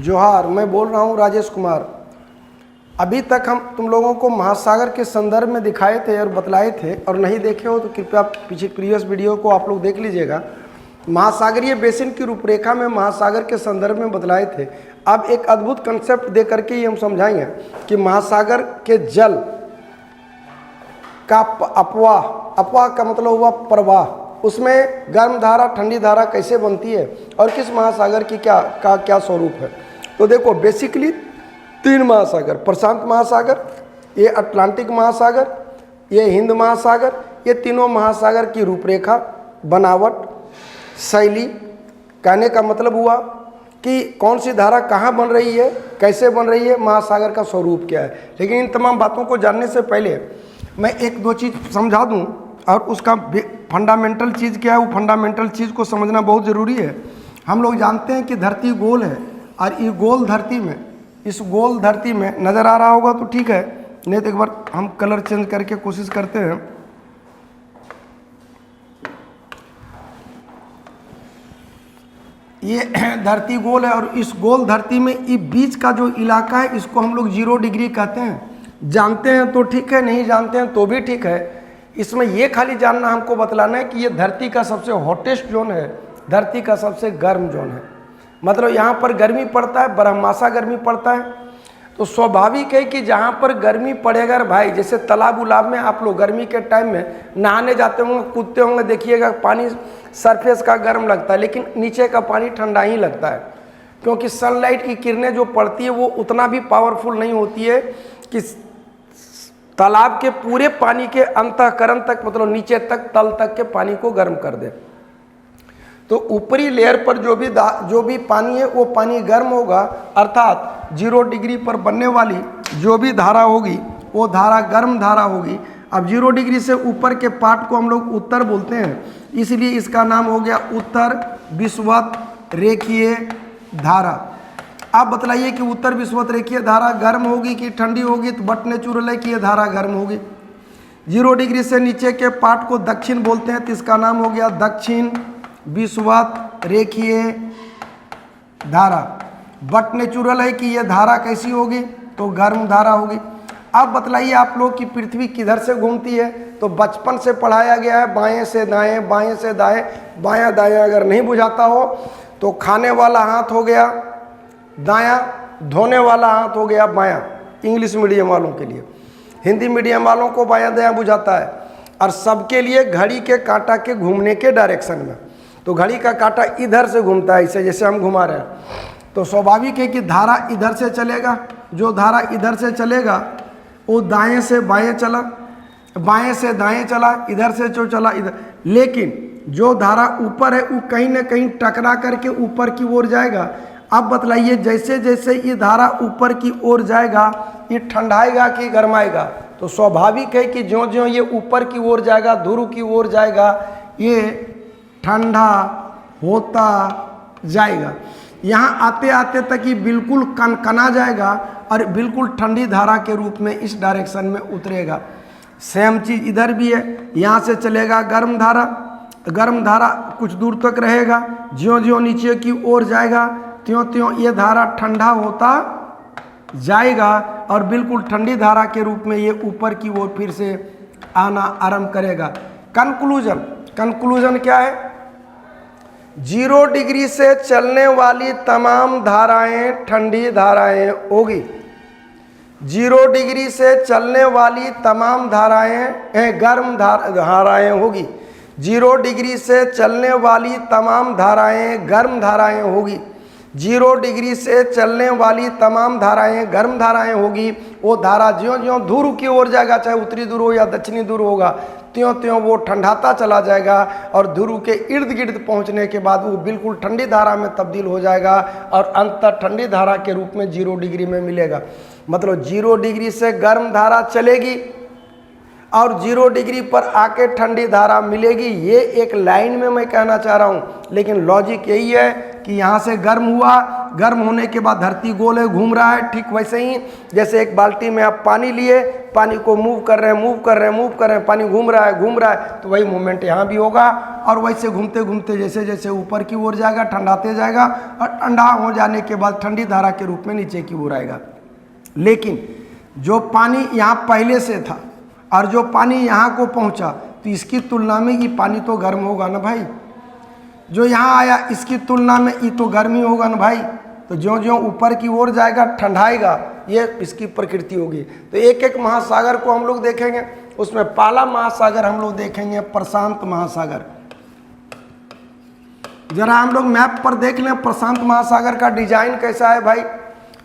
जोहार, मैं बोल रहा हूँ राजेश कुमार। अभी तक हम तुम लोगों को महासागर के संदर्भ में दिखाए थे और बतलाए थे, और नहीं देखे हो तो कृपया पीछे प्रीवियस वीडियो को आप लोग देख लीजिएगा। महासागरीय बेसिन की रूपरेखा में महासागर के संदर्भ में बतलाए थे। अब एक अद्भुत कंसेप्ट दे करके ही हम समझाएंगे कि महासागर के जल का अपवाह का मतलब हुआ प्रवाह, उसमें गर्म धारा ठंडी धारा कैसे बनती है और किस महासागर की क्या स्वरूप है। तो देखो, बेसिकली तीन महासागर, प्रशांत महासागर, ये अटलांटिक महासागर, ये हिंद महासागर, ये तीनों महासागर की रूपरेखा, बनावट, शैली, कहने का मतलब हुआ कि कौन सी धारा कहाँ बन रही है, कैसे बन रही है, महासागर का स्वरूप क्या है। लेकिन इन तमाम बातों को जानने से पहले मैं एक दो चीज़ समझा दूं, और उसका फंडामेंटल चीज़ क्या है, वो फंडामेंटल चीज़ को समझना बहुत ज़रूरी है। हम लोग जानते हैं कि धरती गोल है, और ये गोल धरती में, इस गोल धरती में नज़र आ रहा होगा तो ठीक है, नहीं तो एक बार हम कलर चेंज करके कोशिश करते हैं। ये धरती गोल है, और इस गोल धरती में ये बीच का जो इलाका है, इसको हम लोग 0 डिग्री कहते हैं। जानते हैं तो ठीक है, नहीं जानते हैं तो भी ठीक है। इसमें ये खाली जानना हमको बतलाना है कि ये धरती का सबसे हॉटेस्ट जोन है, धरती का सबसे गर्म जोन है। मतलब यहाँ पर गर्मी पड़ता है, बरहमासा गर्मी पड़ता है। तो स्वाभाविक है कि जहाँ पर गर्मी पड़ेगा भाई, जैसे तालाब उलाब में आप लोग गर्मी के टाइम में नहाने जाते होंगे, कूदते होंगे, देखिएगा पानी सरफेस का गर्म लगता है, लेकिन नीचे का पानी ठंडा ही लगता है, क्योंकि सनलाइट की किरणें जो पड़ती है वो उतना भी पावरफुल नहीं होती है कि तालाब के पूरे पानी के अंतःकरण तक, मतलब नीचे तक, तल तक के पानी को गर्म कर दे। तो ऊपरी लेयर पर जो भी पानी है वो पानी गर्म होगा, अर्थात 0 डिग्री पर बनने वाली जो भी धारा होगी वो धारा गर्म धारा होगी। अब 0 डिग्री से ऊपर के पार्ट को हम लोग उत्तर बोलते हैं, इसलिए इसका नाम हो गया उत्तर विषुवत रेखीय धारा। आप बतलाइए कि उत्तर विषुवत रेखीय धारा गर्म होगी कि ठंडी होगी, तो बट नेचुरल है कि यह धारा गर्म होगी। 0 डिग्री से नीचे के पार्ट को दक्षिण बोलते हैं, तो इसका नाम हो गया दक्षिण विषुवत रेखीय धारा। बट नेचुरल है कि यह धारा कैसी होगी, तो गर्म धारा होगी। अब बतलाइए आप लोग कि पृथ्वी किधर से घूमती है, तो बचपन से पढ़ाया गया है बाएं से दाएं, बाएं से दाएं, बायां दायां। अगर नहीं बुझाता हो तो खाने वाला हाथ हो गया दायां, धोने वाला हाथ हो गया बायां, इंग्लिश मीडियम वालों के लिए। हिंदी मीडियम वालों को बायां दायां बुझाता है। और सबके लिए घड़ी के कांटा के घूमने के डायरेक्शन में, तो घड़ी का कांटा इधर से घूमता है, इसे जैसे हम घुमा रहे हैं। तो स्वाभाविक है कि धारा इधर से चलेगा, जो धारा इधर से चलेगा वो दाएं से बाएं चला, बाएं से दाएं चला, इधर से जो चला इधर। लेकिन जो धारा ऊपर है वो कहीं ना कहीं टकरा करके ऊपर की ओर जाएगा। अब बतलाइए, जैसे जैसे ये धारा ऊपर की ओर जाएगा, ये ठंडाएगा कि गर्माएगा, तो स्वाभाविक है कि ज्यों ज्यों ये ऊपर की ओर जाएगा, ध्रुव की ओर जाएगा, ये ठंडा होता जाएगा। यहाँ आते आते तक ये बिल्कुल कनकना जाएगा और बिल्कुल ठंडी धारा के रूप में इस डायरेक्शन में उतरेगा। सेम चीज़ इधर भी है, यहाँ से चलेगा गर्म धारा, गर्म धारा कुछ दूर तक रहेगा, ज्यों ज्यों नीचे की ओर जाएगा त्यों त्यों ये धारा ठंडा होता जाएगा, और बिल्कुल ठंडी धारा के रूप में ये ऊपर की ओर फिर से आना आरंभ करेगा। कंक्लूजन क्या है? 0 डिग्री से चलने वाली तमाम धाराएं ठंडी धाराएं होगी। 0 डिग्री से चलने वाली तमाम धाराएं गर्म धाराएं होगी। 0 डिग्री से चलने वाली तमाम धाराएं गर्म धाराएं होगी। 0 डिग्री से चलने वाली तमाम धाराएं गर्म धाराएं होगी। वो धारा ज्यों ज्यों ध्रुव की ओर जाएगा, चाहे उत्तरी ध्रुव हो या दक्षिणी ध्रुव होगा, त्यों त्यों वो ठंडाता चला जाएगा, और ध्रुव के इर्द गिर्द पहुंचने के बाद वो बिल्कुल ठंडी धारा में तब्दील हो जाएगा, और अंततः ठंडी धारा के रूप में 0 डिग्री में मिलेगा। मतलब 0 डिग्री से गर्म धारा चलेगी और 0 डिग्री पर आके ठंडी धारा मिलेगी। ये एक लाइन में मैं कहना चाह रहा हूँ, लेकिन लॉजिक यही है कि यहाँ से गर्म हुआ, गर्म होने के बाद धरती गोल है, घूम रहा है। ठीक वैसे ही जैसे एक बाल्टी में आप पानी लिए, पानी को मूव कर रहे हैं, मूव कर रहे हैं, मूव कर रहे हैं, पानी घूम रहा है, तो वही मूवमेंट यहाँ भी होगा। और वैसे घूमते घूमते जैसे जैसे ऊपर की ओर जाएगा, ठंडाते जाएगा, और ठंडा हो जाने के बाद ठंडी धारा के रूप में नीचे की ओर आएगा। लेकिन जो पानी यहाँ पहले से था और जो पानी यहाँ को पहुँचा, तो इसकी तुलना में ये पानी तो गर्म होगा ना भाई। जो यहाँ आया इसकी तुलना में ये तो गर्मी होगा ना भाई। तो ज्यों ज्यों ऊपर की ओर जाएगा ठंडाएगा, ये इसकी प्रकृति होगी। तो एक एक महासागर को हम लोग देखेंगे। उसमें पहला महासागर हम लोग देखेंगे प्रशांत महासागर। जरा हम लोग मैप पर देख लें प्रशांत महासागर का डिजाइन कैसा है भाई।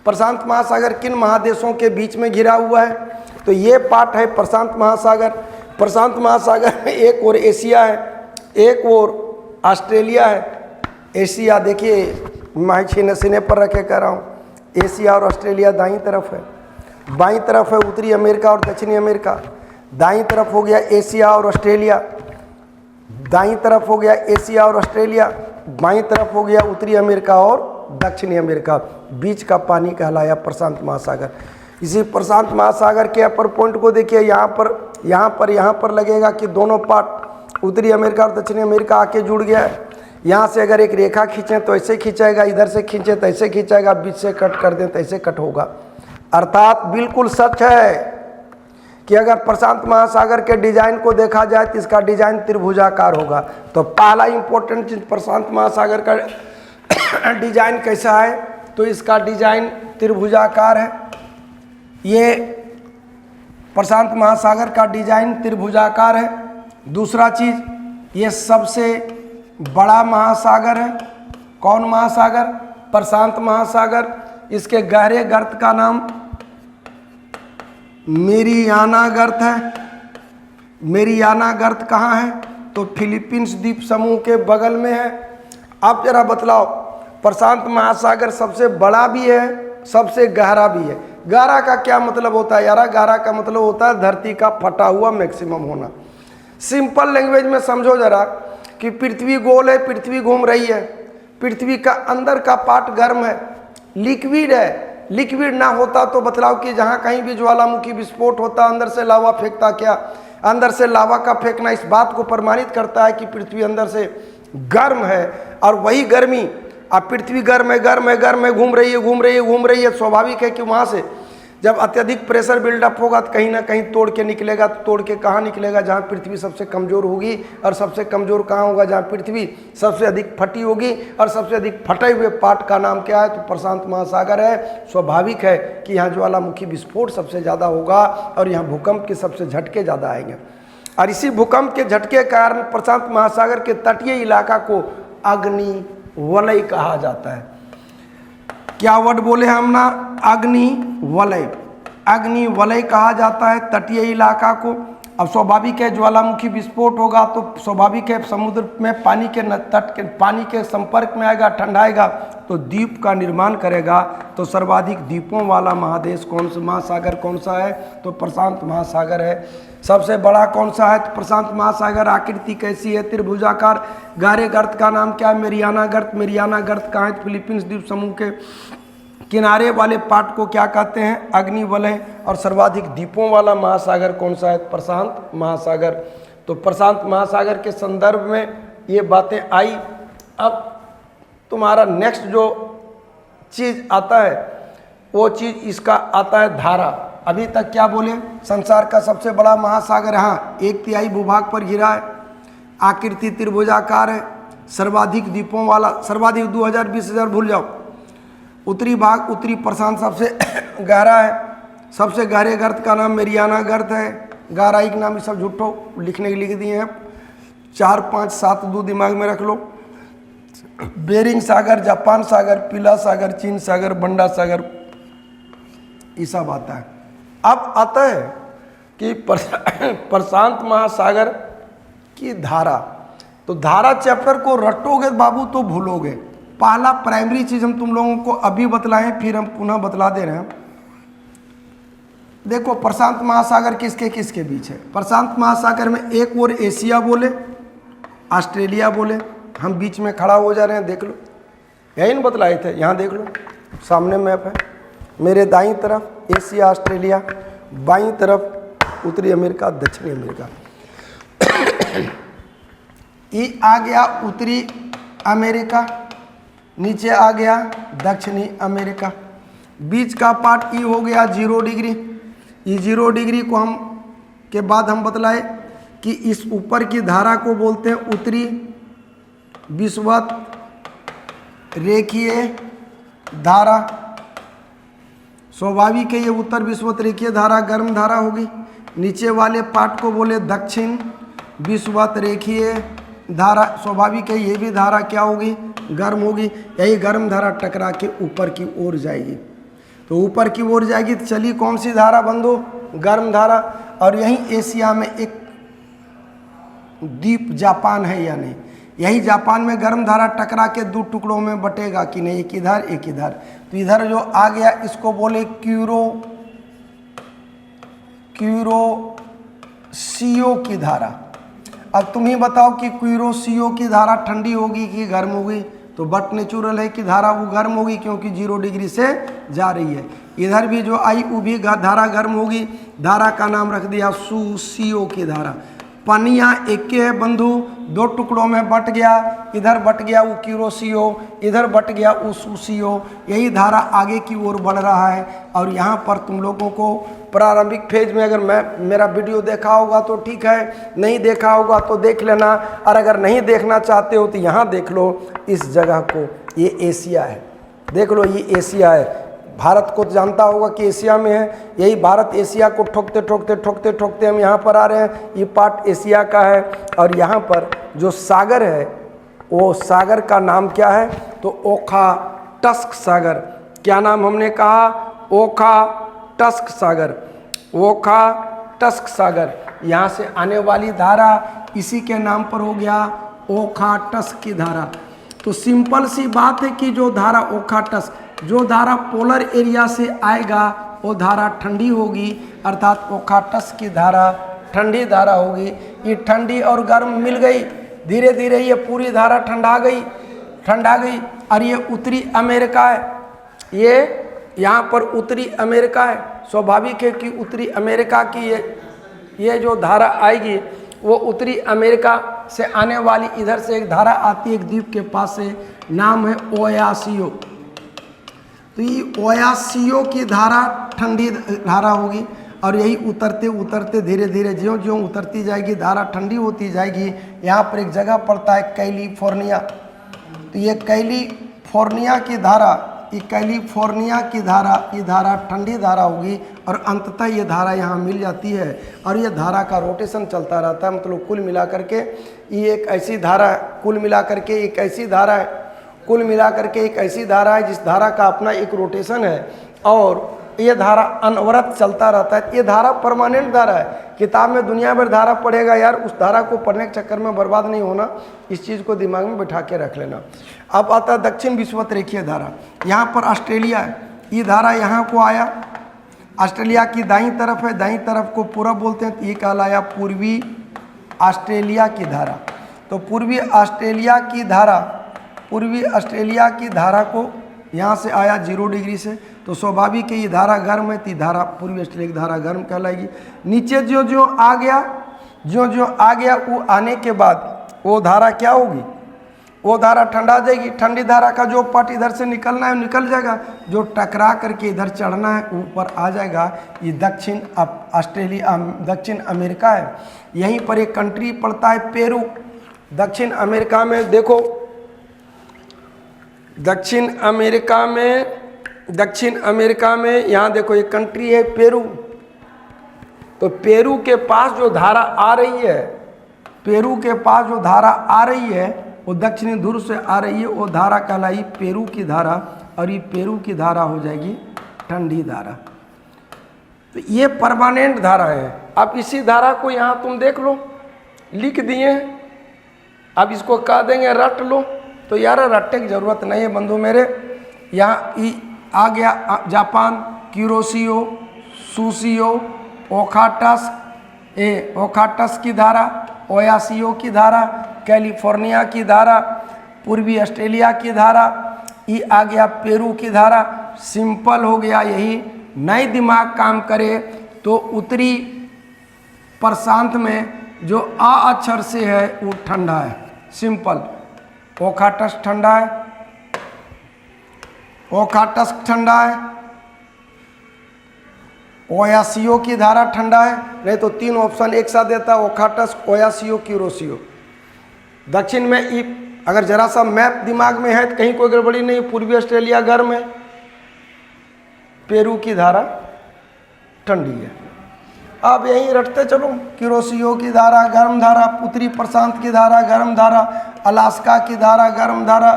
प्रशांत महासागर किन महादेशों के बीच में घिरा हुआ है? तो ये पार्ट है प्रशांत महासागर। प्रशांत महासागर में एक ओर एशिया है, एक ओर ऑस्ट्रेलिया है। एशिया देखिए, मैं सीने पर रखे कह रहा हूँ, एशिया और ऑस्ट्रेलिया दाईं तरफ है, बाईं तरफ है उत्तरी अमेरिका और दक्षिणी अमेरिका। दाईं तरफ हो गया एशिया और ऑस्ट्रेलिया, दाईं तरफ हो गया एशिया और ऑस्ट्रेलिया, बाईं तरफ हो गया उत्तरी अमेरिका और दक्षिणी अमेरिका। बीच का पानी कहलाया प्रशांत महासागर। इसी प्रशांत महासागर के अपर पॉइंट को देखिए, यहाँ पर लगेगा कि दोनों पार्ट उत्तरी अमेरिका और दक्षिणी अमेरिका आके जुड़ गया है। यहाँ से अगर एक रेखा खींचें तो ऐसे खींचेगा, इधर से खींचें तो ऐसे खींचेगा, बीच से कट कर दें तो ऐसे कट होगा। अर्थात बिल्कुल सच है कि अगर प्रशांत महासागर के डिजाइन को देखा जाए तो इसका डिजाइन त्रिभुजाकार होगा। तो पहला इंपॉर्टेंट चीज प्रशांत महासागर का डिजाइन कैसा है? तो इसका डिजाइन त्रिभुजाकार है। ये प्रशांत महासागर का डिजाइन त्रिभुजाकार है। दूसरा चीज, ये सबसे बड़ा महासागर है। कौन महासागर? प्रशांत महासागर। इसके गहरे गर्त का नाम मेरियाना गर्त है। मेरियाना गर्त कहाँ है? तो फिलीपींस द्वीप समूह के बगल में है। आप जरा बतलाओ, प्रशांत महासागर सबसे बड़ा भी है, सबसे गहरा भी है। गहरा का क्या मतलब होता है यारा? गहरा का मतलब होता है धरती का फटा हुआ मैक्सिमम होना। सिंपल लैंग्वेज में समझो जरा कि पृथ्वी गोल है, पृथ्वी घूम रही है, पृथ्वी का अंदर का पार्ट गर्म है, लिक्विड है। लिक्विड ना होता तो बतलाओ कि जहाँ कहीं भी ज्वालामुखी विस्फोट होता अंदर से लावा फेंकता क्या? अंदर से लावा का फेंकना इस बात को प्रमाणित करता है कि पृथ्वी अंदर से गर्म है। और वही गर्मी, अब पृथ्वी गर्म है, गर्म है, गर्म है, घूम रही है। स्वाभाविक है कि वहाँ से जब अत्यधिक प्रेशर बिल्डअप होगा तो कहीं ना कहीं तोड़ के निकलेगा। तो तोड़ के कहाँ निकलेगा? जहाँ पृथ्वी सबसे कमज़ोर होगी। और सबसे कमज़ोर कहाँ होगा? जहाँ पृथ्वी सबसे अधिक फटी होगी। और सबसे अधिक फटे हुए पार्ट का नाम क्या है? तो प्रशांत महासागर है। स्वाभाविक है कि यहाँ ज्वालामुखी विस्फोट सबसे ज़्यादा होगा और यहाँ भूकंप के सबसे झटके ज़्यादा आएंगे। और इसी भूकंप के झटके के कारण प्रशांत महासागर के तटीय इलाका को अग्नि वलय कहा जाता है। क्या वर्ड बोले हम ना? अग्नि वलय। अग्नि वलय कहा जाता है तटीय इलाका को। अब स्वाभाविक है ज्वालामुखी विस्फोट होगा तो स्वाभाविक है समुद्र में पानी के तट के पानी के संपर्क में आएगा, ठंडाएगा तो द्वीप का निर्माण करेगा। तो सर्वाधिक द्वीपों वाला महादेश कौन सा, महासागर कौन सा है? तो प्रशांत महासागर है। सबसे बड़ा कौन सा है? तो प्रशांत महासागर। आकृति कैसी है? त्रिभुजाकार। गहरे गर्त का नाम क्या है? मेरियाना गर्त। मेरियाना गर्त कहाँ है? फिलीपींस द्वीप समूह के किनारे वाले पार्ट को क्या कहते हैं? अग्नि वलय। और सर्वाधिक द्वीपों वाला महासागर कौन सा है? प्रशांत महासागर। तो प्रशांत महासागर के संदर्भ में ये बातें आई। अब तुम्हारा नेक्स्ट जो चीज़ आता है वो चीज़ इसका आता है धारा। अभी तक क्या बोले? संसार का सबसे बड़ा महासागर, हाँ, 1/3 भूभाग पर घिरा है, आकृति त्रिभुजाकार है, सर्वाधिक द्वीपों वाला, सर्वाधिक 2000 20,000 भूल जाओ। उत्तरी भाग, उत्तरी प्रशांत सबसे गहरा है। सबसे गहरे गर्त का नाम मेरियाना गर्त है। गहराई के नाम ये सब झूठो लिखने के लिख दिए हैं। 4 5 7 2 दिमाग में रख लो। बेरिंग सागर, जापान सागर, पीला सागर, चीन सागर, बंडा सागर, ये सब आता है। अब आता है कि प्रशांत महासागर की धारा। तो धारा चैप्टर को रटोगे बाबू तो भूलोगे। पहला प्राइमरी चीज हम तुम लोगों को अभी बतलाएं, फिर हम पुनः बतला दे रहे हैं। देखो प्रशांत महासागर किसके किसके बीच है? प्रशांत महासागर में एक ओर एशिया बोले, ऑस्ट्रेलिया बोले, हम बीच में खड़ा हो जा रहे हैं, देख लो। यही न बतलाए थे। यहाँ देख लो, सामने मैप है, मेरे दाईं तरफ एशिया ऑस्ट्रेलिया, बाईं तरफ उत्तरी अमेरिका दक्षिणी अमेरिका। ई आ गया उत्तरी अमेरिका, नीचे आ गया दक्षिणी अमेरिका, बीच का पार्ट ई हो गया 0 डिग्री। ई 0 डिग्री को हम के बाद हम बतलाए कि इस ऊपर की धारा को बोलते हैं उत्तरी विषुवत रेखीय धारा। स्वाभाविक है ये उत्तर विषुवत रेखीय धारा गर्म धारा होगी। नीचे वाले पार्ट को बोले दक्षिण विषुवत रेखीय धारा। स्वाभाविक है ये भी धारा क्या होगी, गर्म होगी। यही गर्म धारा टकरा के ऊपर की ओर जाएगी, तो ऊपर की ओर जाएगी तो चली कौन सी धारा बंधु, गर्म धारा। और यही एशिया में एक द्वीप जापान है या नहीं, यही जापान में गर्म धारा टकरा के 2 टुकड़ों में बटेगा कि नहीं, एक इधर एक इधर। तो इधर जो आ गया इसको बोले क्यूरोसियो की धारा। अब तुम ही बताओ कि क्यूरोसियो की धारा ठंडी होगी कि गर्म होगी, तो बट नेचुरल है कि धारा वो गर्म होगी क्योंकि 0 डिग्री से जा रही है। इधर भी जो आई वो भी धारा गर्म होगी। धारा का नाम रख दिया सुसियो की धारा। पनिया एक है बंधु, 2 टुकड़ों में बट गया, इधर बट गया वो क्यूरोसियो, इधर बट गया वो सुसियो। यही धारा आगे की ओर बढ़ रहा है। और यहाँ पर तुम लोगों को प्रारंभिक फेज में अगर मेरा वीडियो देखा होगा तो ठीक है, नहीं देखा होगा तो देख लेना। और अगर नहीं देखना चाहते हो तो यहाँ देख लो इस जगह को, ये एशिया है, देख लो ये एशिया है। भारत को जानता होगा कि एशिया में है, यही भारत एशिया को ठोकते ठोकते ठोकते ठोकते हम यहाँ पर आ रहे हैं। ये पार्ट एशिया का है। और यहाँ पर जो सागर है वो सागर का नाम क्या है, तो ओखाटस्क सागर। क्या नाम हमने कहा, ओखाटस्क सागर, ओखाटस्क सागर। यहाँ से आने वाली धारा इसी के नाम पर हो गया ओखाटस्क की धारा। तो सिंपल सी बात है कि जो धारा ओखाटस्क, जो धारा पोलर एरिया से आएगा वो धारा ठंडी होगी, अर्थात ओखाटस्क की धारा ठंडी धारा होगी। ये ठंडी और गर्म मिल गई, धीरे धीरे ये पूरी धारा ठंडा गई। और ये उत्तरी अमेरिका है, ये यहाँ पर उत्तरी अमेरिका है। स्वाभाविक है कि उत्तरी अमेरिका की ये जो धारा आएगी वो उत्तरी अमेरिका से आने वाली, इधर से एक धारा आती है एक द्वीप के पास से, नाम है ओयासियो। तो ये ओयासियो की धारा ठंडी धारा होगी। और यही उतरते उतरते धीरे धीरे ज्यों ज्यों उतरती जाएगी धारा ठंडी होती जाएगी। यहाँ पर एक जगह पड़ता है कैलिफोर्निया, तो ये कैलिफोर्निया की धारा, ये कैलिफोर्निया की धारा, ये धारा ठंडी धारा होगी। और अंततः ये धारा यहाँ मिल जाती है। और ये धारा का रोटेशन चलता रहता है, मतलब कुल मिलाकर के ये एक ऐसी धारा है, कुल मिलाकर के एक ऐसी धारा है, कुल मिलाकर के एक ऐसी धारा है जिस धारा का अपना एक रोटेशन है। और ये धारा अनवरत चलता रहता है। ये धारा परमानेंट धारा है। किताब में दुनिया भर धारा पढ़ेगा यार, उस धारा को पढ़ने के चक्कर में बर्बाद नहीं होना, इस चीज़ को दिमाग में बैठा के रख लेना। अब आता है दक्षिण विषुवत रेखीय धारा। यहाँ पर ऑस्ट्रेलिया है, ये धारा यहाँ को आया, ऑस्ट्रेलिया की दाईं तरफ है, दाईं तरफ को पूरब बोलते हैं, तो ये कहलाया पूर्वी ऑस्ट्रेलिया की धारा। तो पूर्वी ऑस्ट्रेलिया की धारा को यहाँ से आया 0 डिग्री से, तो स्वाभाविक है ये धारा गर्म है, तो ये धारा पूर्वी ऑस्ट्रेलिया की धारा गर्म कहलाएगी। नीचे जो जो आ गया वो आने के बाद वो धारा क्या होगी, वो धारा ठंडा जाएगी। ठंडी धारा का जो पट इधर से निकलना है निकल जाएगा, जो टकरा करके इधर चढ़ना है ऊपर आ जाएगा। ये दक्षिण अमेरिका है। यहीं पर एक कंट्री पड़ता है पेरू। दक्षिण अमेरिका में देखो, दक्षिण अमेरिका में यहाँ देखो एक कंट्री है पेरू। तो पेरू के पास जो धारा आ रही है, वो दक्षिणी ध्रुव से आ रही है, वो धारा कहलाई पेरू की धारा। और ये पेरू की धारा हो जाएगी ठंडी धारा। तो ये परमानेंट धारा है। अब इसी धारा को यहाँ तुम देख लो, लिख दिए हैं। अब इसको कह देंगे रट लो, तो यार रटने की जरूरत नहीं है बंधु मेरे। यहाँ आ गया जापान, क्यूरोसियो, सुसियो, ओखाटस्क की धारा, ओयासियो की धारा, कैलिफोर्निया की धारा, पूर्वी ऑस्ट्रेलिया की धारा, ई आ गया पेरू की धारा, सिंपल हो गया यही। नहीं दिमाग काम करे तो उत्तरी प्रशांत में जो आ अक्षर से है वो ठंडा है, सिंपल। ओखाटस्क ठंडा है, ओखाटस्क ठंडा है, ओयासियो की धारा ठंडा है। नहीं तो 3 ऑप्शन एक साथ देता, ओखाटस्क, ओयासियो, क्यूरोसियो। दक्षिण में ई, अगर जरा सा मैप दिमाग में है तो कहीं कोई गड़बड़ी नहीं, पूर्वी ऑस्ट्रेलिया गर्म है, पेरू की धारा ठंडी है। अब यहीं रटते चलो, क्यूरोसियो की धारा गर्म धारा, उत्तरी प्रशांत की धारा गर्म धारा, अलास्का की धारा गर्म धारा,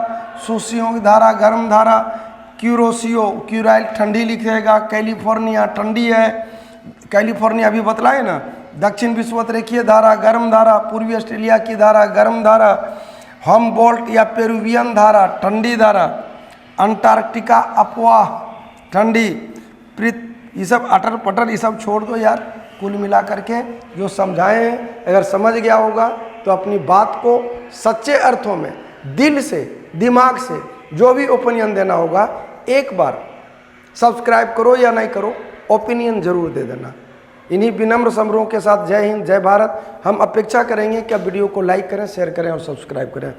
सूसियों की धारा गर्म धारा, क्यूरोसियो क्यूराइल ठंडी लिखेगा, कैलिफोर्निया ठंडी है, कैलिफोर्निया अभी बतलाए ना। दक्षिण विषुवत-रेखीय धारा गर्म धारा, पूर्वी ऑस्ट्रेलिया की धारा गर्म धारा, हम्बोल्ट या पेरुवियन धारा ठंडी धारा, अंटार्कटिका अपवाह ठंडी, ये सब अटर पटर ये सब छोड़ दो यार। कुल मिला करके जो समझाए हैं, अगर समझ गया होगा तो अपनी बात को सच्चे अर्थों में दिल से दिमाग से जो भी ओपिनियन देना होगा, एक बार सब्सक्राइब करो या नहीं करो, ओपिनियन जरूर दे देना। इन्हीं विनम्र समरों के साथ जय हिंद, जय भारत। हम अपेक्षा करेंगे कि आप वीडियो को लाइक करें, शेयर करें और सब्सक्राइब करें।